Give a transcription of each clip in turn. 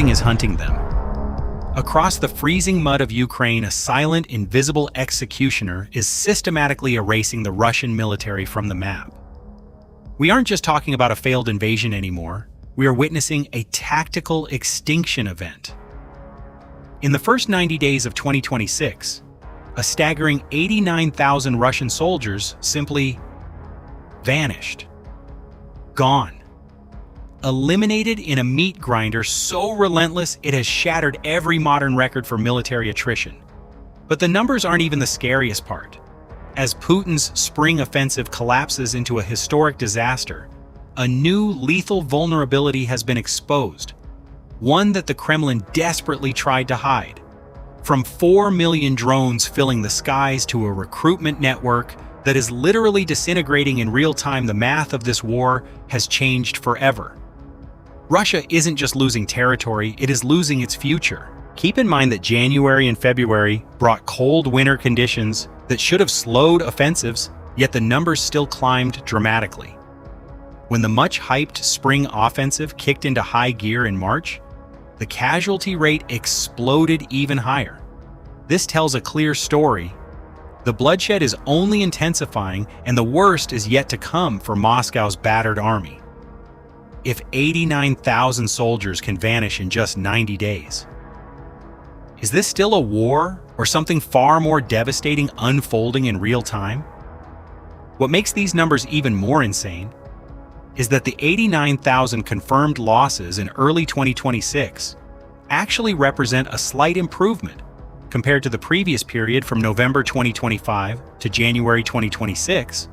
something is hunting them. Across the freezing mud of Ukraine, a silent, invisible executioner is systematically erasing the Russian military from the map. We aren't just talking about a failed invasion anymore. We are witnessing a tactical extinction event. In the first 90 days of 2026, a staggering 89,000 Russian soldiers simply vanished. Gone. Eliminated in a meat grinder so relentless it has shattered every modern record for military attrition. But the numbers aren't even the scariest part. As Putin's spring offensive collapses into a historic disaster, a new lethal vulnerability has been exposed, one that the Kremlin desperately tried to hide. From 4 million drones filling the skies to a recruitment network that is literally disintegrating in real time, the math of this war has changed forever. Russia isn't just losing territory, it is losing its future. Keep in mind that January and February brought cold winter conditions that should have slowed offensives, yet the numbers still climbed dramatically. When the much-hyped spring offensive kicked into high gear in March, the casualty rate exploded even higher. This tells a clear story. The bloodshed is only intensifying, and the worst is yet to come for Moscow's battered army. If 89,000 soldiers can vanish in just 90 days, is this still a war or something far more devastating unfolding in real time? What makes these numbers even more insane is that the 89,000 confirmed losses in early 2026 actually represent a slight improvement compared to the previous period from November 2025 to January 2026,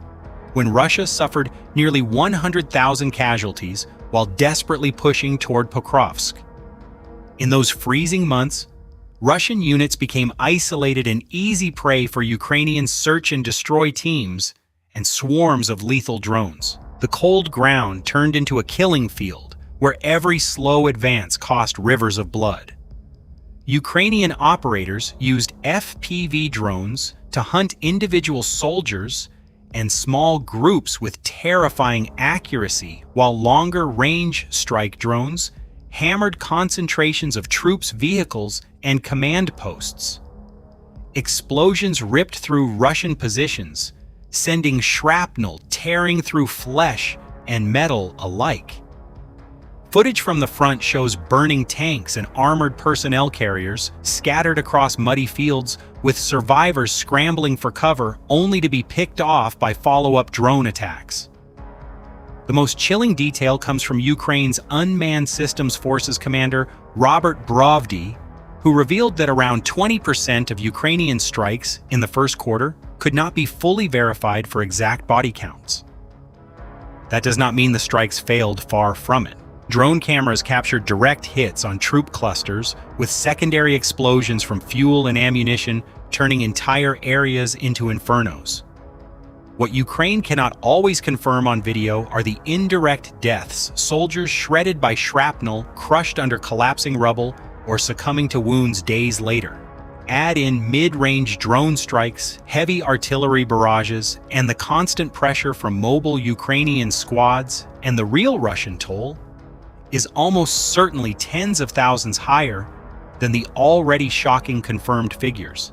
when Russia suffered nearly 100,000 casualties while desperately pushing toward Pokrovsk. In those freezing months, Russian units became isolated and easy prey for Ukrainian search and destroy teams and swarms of lethal drones. The cold ground turned into a killing field where every slow advance cost rivers of blood. Ukrainian operators used FPV drones to hunt individual soldiers and small groups with terrifying accuracy, while longer-range strike drones hammered concentrations of troops' vehicles and command posts. Explosions ripped through Russian positions, sending shrapnel tearing through flesh and metal alike. Footage from the front shows burning tanks and armored personnel carriers scattered across muddy fields, with survivors scrambling for cover only to be picked off by follow-up drone attacks. The most chilling detail comes from Ukraine's Unmanned Systems Forces commander, Robert Brovdy, who revealed that around 20% of Ukrainian strikes in the first quarter could not be fully verified for exact body counts. That does not mean the strikes failed, far from it. Drone cameras captured direct hits on troop clusters, with secondary explosions from fuel and ammunition turning entire areas into infernos. What Ukraine cannot always confirm on video are the indirect deaths, soldiers shredded by shrapnel, crushed under collapsing rubble, or succumbing to wounds days later. Add in mid-range drone strikes, heavy artillery barrages, and the constant pressure from mobile Ukrainian squads, and the real Russian toll is almost certainly tens of thousands higher than the already shocking confirmed figures.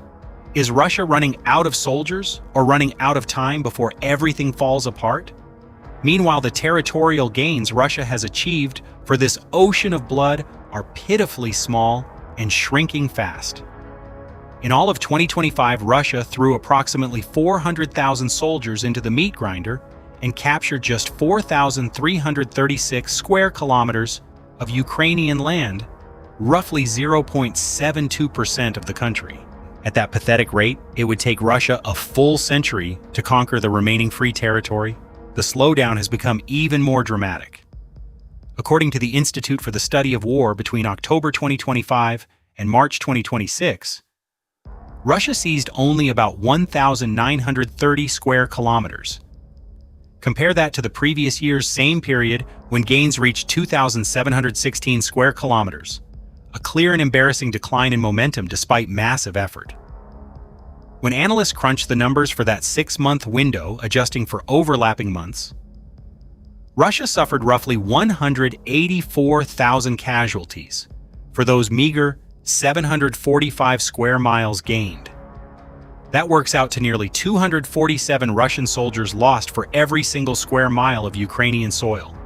Is Russia running out of soldiers or running out of time before everything falls apart? Meanwhile, the territorial gains Russia has achieved for this ocean of blood are pitifully small and shrinking fast. In all of 2025, Russia threw approximately 400,000 soldiers into the meat grinder and captured just 4,336 square kilometers of Ukrainian land, roughly 0.72% of the country. At that pathetic rate, it would take Russia a full century to conquer the remaining free territory. The slowdown has become even more dramatic. According to the Institute for the Study of War, between October 2025 and March 2026, Russia seized only about 1,930 square kilometers. Compare that to the previous year's same period, when gains reached 2,716 square kilometers, a clear and embarrassing decline in momentum despite massive effort. When analysts crunched the numbers for that 6-month window, adjusting for overlapping months, Russia suffered roughly 184,000 casualties, for those meager 745 square miles gained. That works out to nearly 247 Russian soldiers lost for every single square mile of Ukrainian soil.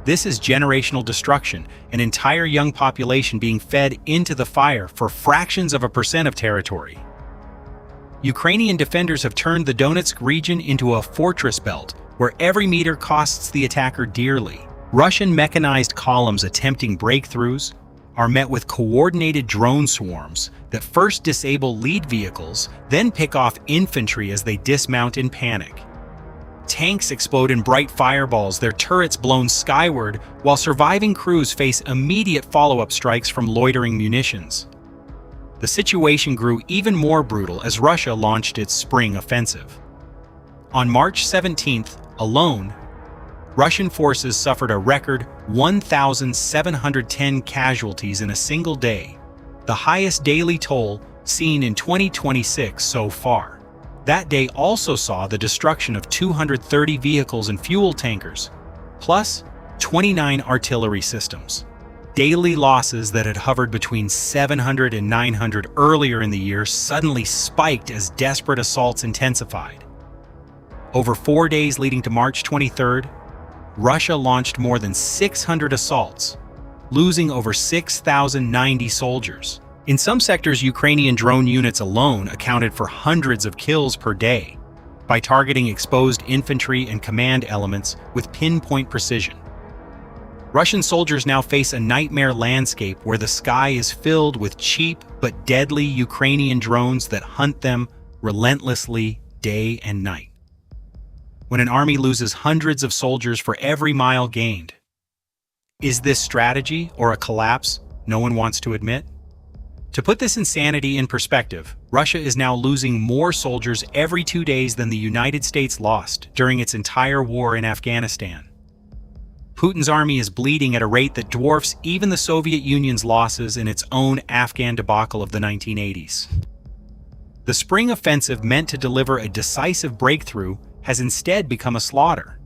This is generational destruction, an entire young population being fed into the fire for fractions of a percent of territory. Ukrainian defenders have turned the Donetsk region into a fortress belt, where every meter costs the attacker dearly. Russian mechanized columns attempting breakthroughs are met with coordinated drone swarms that first disable lead vehicles, then pick off infantry as they dismount in panic. Tanks explode in bright fireballs, their turrets blown skyward, while surviving crews face immediate follow-up strikes from loitering munitions. The situation grew even more brutal as Russia launched its spring offensive. On March 17th, alone, Russian forces suffered a record 1,710 casualties in a single day, the highest daily toll seen in 2026 so far. That day also saw the destruction of 230 vehicles and fuel tankers, plus 29 artillery systems. Daily losses that had hovered between 700 and 900 earlier in the year suddenly spiked as desperate assaults intensified. Over 4 days leading to March 23rd, Russia launched more than 600 assaults, losing over 6,090 soldiers. In some sectors, Ukrainian drone units alone accounted for hundreds of kills per day by targeting exposed infantry and command elements with pinpoint precision. Russian soldiers now face a nightmare landscape where the sky is filled with cheap but deadly Ukrainian drones that hunt them relentlessly day and night. When an army loses hundreds of soldiers for every mile gained. Is this strategy or a collapse no one wants to admit? To put this insanity in perspective, Russia is now losing more soldiers every 2 days than the United States lost during its entire war in Afghanistan. Putin's army is bleeding at a rate that dwarfs even the Soviet Union's losses in its own Afghan debacle of the 1980s. The spring offensive meant to deliver a decisive breakthrough has instead become a slaughter.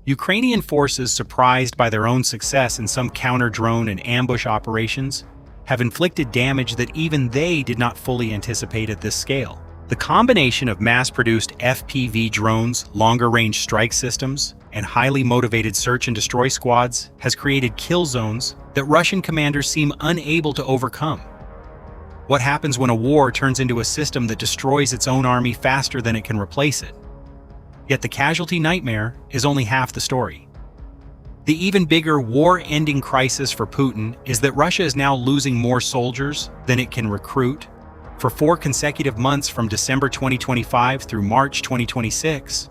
Ukrainian forces, surprised by their own success in some counter-drone and ambush operations, have inflicted damage that even they did not fully anticipate at this scale. The combination of mass-produced FPV drones, longer-range strike systems, and highly motivated search and destroy squads has created kill zones that Russian commanders seem unable to overcome. What happens when a war turns into a system that destroys its own army faster than it can replace it? Yet the casualty nightmare is only half the story. The even bigger war-ending crisis for Putin is that Russia is now losing more soldiers than it can recruit. For 4 consecutive months from December 2025 through March 2026,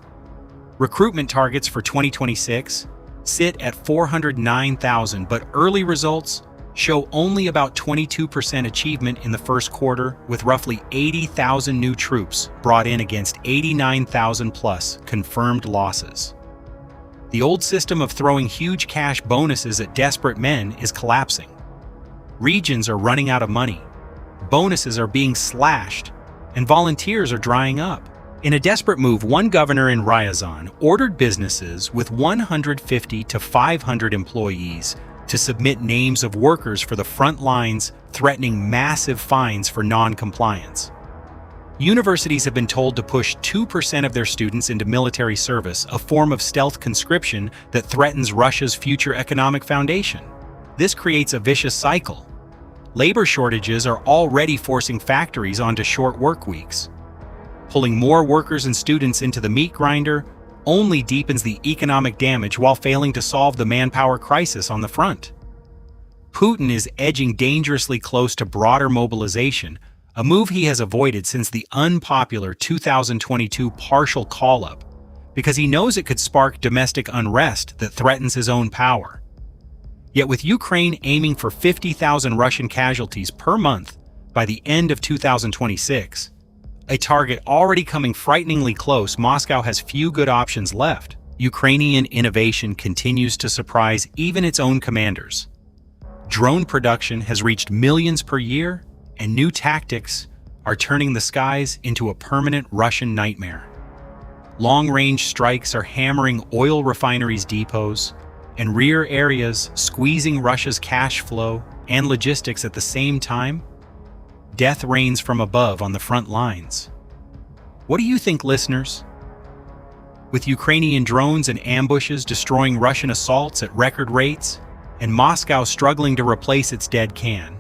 recruitment targets for 2026 sit at 409,000, but early results show only about 22% achievement in the first quarter, with roughly 80,000 new troops brought in against 89,000 plus confirmed losses. The old system of throwing huge cash bonuses at desperate men is collapsing. Regions are running out of money, bonuses are being slashed, and volunteers are drying up. In a desperate move, one governor in Ryazan ordered businesses with 150 to 500 employees to submit names of workers for the front lines, threatening massive fines for non-compliance. Universities have been told to push 2% of their students into military service, a form of stealth conscription that threatens Russia's future economic foundation. This creates a vicious cycle. Labor shortages are already forcing factories onto short work weeks. Pulling more workers and students into the meat grinder only deepens the economic damage while failing to solve the manpower crisis on the front. Putin is edging dangerously close to broader mobilization, a move he has avoided since the unpopular 2022 partial call-up, because he knows it could spark domestic unrest that threatens his own power. Yet with Ukraine aiming for 50,000 Russian casualties per month by the end of 2026, a target already coming frighteningly close, Moscow has few good options left. Ukrainian innovation continues to surprise even its own commanders. Drone production has reached millions per year, and new tactics are turning the skies into a permanent Russian nightmare. Long-range strikes are hammering oil refineries' depots and rear areas, squeezing Russia's cash flow and logistics at the same time? Death reigns from above on the front lines. What do you think, listeners? With Ukrainian drones and ambushes destroying Russian assaults at record rates, and Moscow struggling to replace its dead can,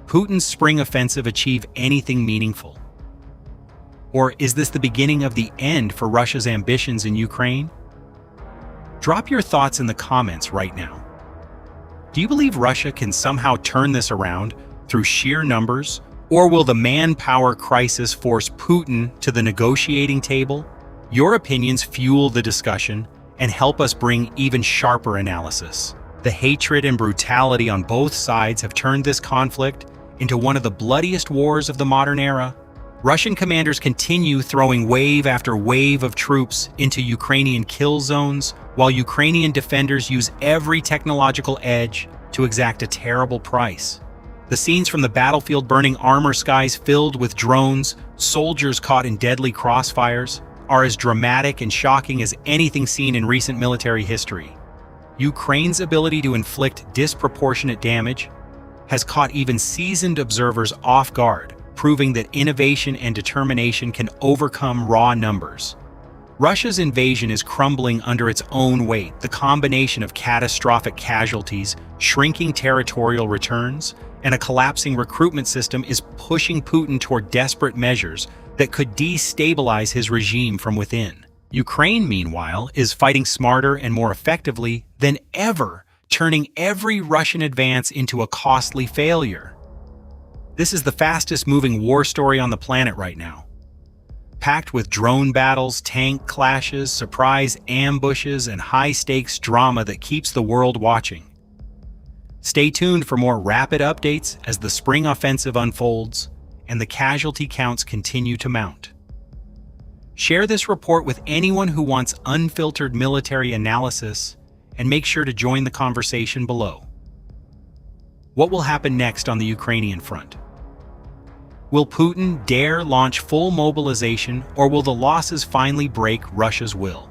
Putin's spring offensive achieve anything meaningful? Or is this the beginning of the end for Russia's ambitions in Ukraine? Drop your thoughts in the comments right now. Do you believe Russia can somehow turn this around through sheer numbers, or will the manpower crisis force Putin to the negotiating table? Your opinions fuel the discussion and help us bring even sharper analysis. The hatred and brutality on both sides have turned this conflict into one of the bloodiest wars of the modern era. Russian commanders continue throwing wave after wave of troops into Ukrainian kill zones, while Ukrainian defenders use every technological edge to exact a terrible price. The scenes from the battlefield, burning armor, skies filled with drones, soldiers caught in deadly crossfires, are as dramatic and shocking as anything seen in recent military history. Ukraine's ability to inflict disproportionate damage has caught even seasoned observers off guard, proving that innovation and determination can overcome raw numbers. Russia's invasion is crumbling under its own weight. The combination of catastrophic casualties, shrinking territorial returns, and a collapsing recruitment system is pushing Putin toward desperate measures that could destabilize his regime from within. Ukraine, meanwhile, is fighting smarter and more effectively than ever, turning every Russian advance into a costly failure. This is the fastest-moving war story on the planet right now, packed with drone battles, tank clashes, surprise ambushes, and high-stakes drama that keeps the world watching. Stay tuned for more rapid updates as the spring offensive unfolds and the casualty counts continue to mount. Share this report with anyone who wants unfiltered military analysis, and make sure to join the conversation below. What will happen next on the Ukrainian front? Will Putin dare launch full mobilization, or will the losses finally break Russia's will?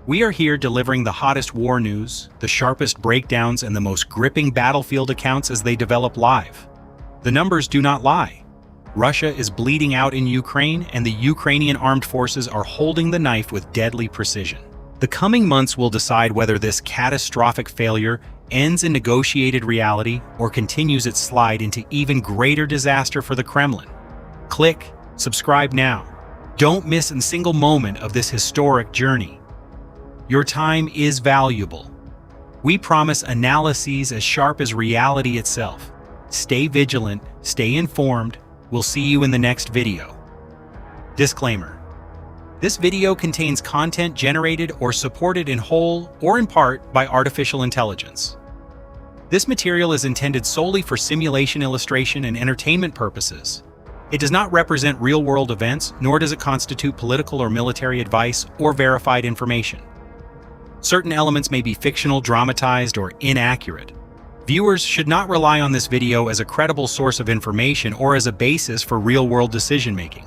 We are here delivering the hottest war news, the sharpest breakdowns, and the most gripping battlefield accounts as they develop live. The numbers do not lie. Russia is bleeding out in Ukraine, and the Ukrainian armed forces are holding the knife with deadly precision. The coming months will decide whether this catastrophic failure ends in negotiated reality or continues its slide into even greater disaster for the Kremlin. Click subscribe now. Don't miss a single moment of this historic journey. Your time is valuable. We promise analyses as sharp as reality itself. Stay vigilant, stay informed. We'll see you in the next video. Disclaimer. This video contains content generated or supported in whole or in part by artificial intelligence. This material is intended solely for simulation, illustration, and entertainment purposes. It does not represent real-world events, nor does it constitute political or military advice or verified information. Certain elements may be fictional, dramatized, or inaccurate. Viewers should not rely on this video as a credible source of information or as a basis for real-world decision-making.